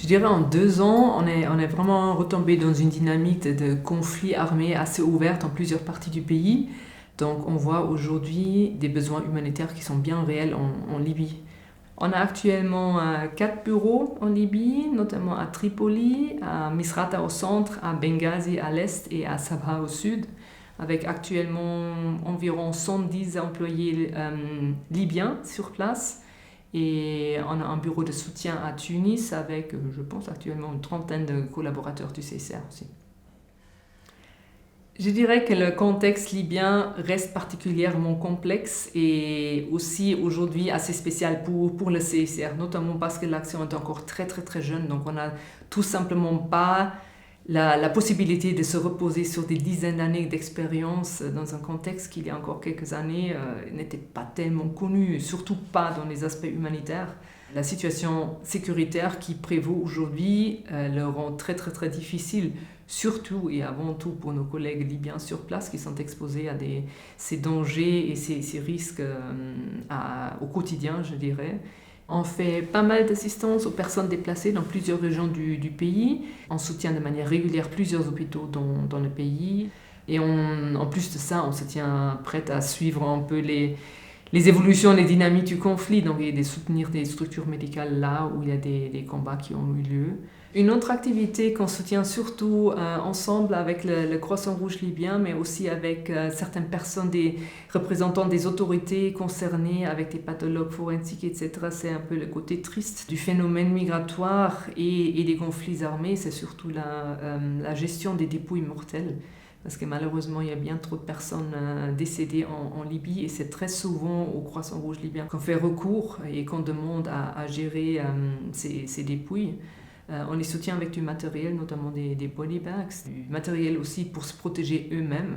dirais en 2 ans, on est vraiment retombé dans une dynamique de conflits armés assez ouverte en plusieurs parties du pays. Donc on voit aujourd'hui des besoins humanitaires qui sont bien réels en Libye. On a actuellement 4 bureaux en Libye, notamment à Tripoli, à Misrata au centre, à Benghazi à l'est et à Sabha au sud, avec actuellement environ 110 employés libyens sur place. Et on a un bureau de soutien à Tunis avec, je pense, actuellement une trentaine de collaborateurs du CICR aussi. Je dirais que le contexte libyen reste particulièrement complexe et aussi aujourd'hui assez spécial pour le CICR, notamment parce que l'action est encore très très très jeune, donc on n'a tout simplement pas la possibilité de se reposer sur des dizaines d'années d'expérience dans un contexte qui, il y a encore quelques années, n'était pas tellement connu, surtout pas dans les aspects humanitaires. La situation sécuritaire qui prévaut aujourd'hui le rend très très très difficile, surtout et avant tout pour nos collègues libyens sur place qui sont exposés à ces dangers et ces risques au quotidien, je dirais. On fait pas mal d'assistance aux personnes déplacées dans plusieurs régions du pays. On soutient de manière régulière plusieurs hôpitaux dans le pays. Et en plus de ça, on se tient prête à suivre un peu les évolutions, les dynamiques du conflit, donc et de soutenir des structures médicales là où il y a des combats qui ont eu lieu. Une autre activité qu'on soutient surtout ensemble avec le Croissant Rouge libyen, mais aussi avec certaines personnes, des représentants des autorités concernées, avec des pathologues forensiques, etc. C'est un peu le côté triste du phénomène migratoire et des conflits armés, c'est surtout la gestion des dépouilles mortelles. Parce que malheureusement, il y a bien trop de personnes décédées en Libye et c'est très souvent au Croissant Rouge libyen qu'on fait recours et qu'on demande à gérer ces dépouilles. On les soutient avec du matériel, notamment des body bags, du matériel aussi pour se protéger eux-mêmes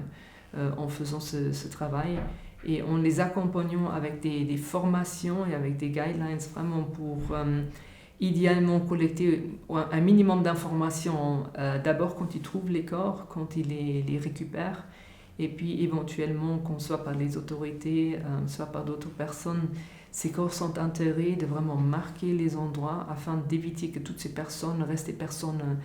en faisant ce travail. Et en les accompagnant avec des formations et avec des guidelines vraiment pour idéalement collecter un minimum d'informations d'abord quand ils trouvent les corps, quand ils les récupèrent, et puis éventuellement, qu'on soit par les autorités, soit par d'autres personnes, ces corps sont enterrés, de vraiment marquer les endroits afin d'éviter que toutes ces personnes restent des personnes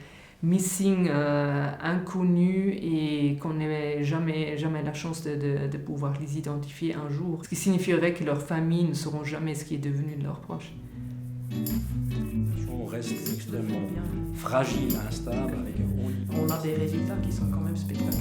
missing, inconnues et qu'on n'ait jamais la chance de pouvoir les identifier un jour. Ce qui signifierait que leurs familles ne sauront jamais ce qui est devenu de leurs proches. On reste extrêmement fragile, instable. On a des résultats qui sont quand même spectaculaires.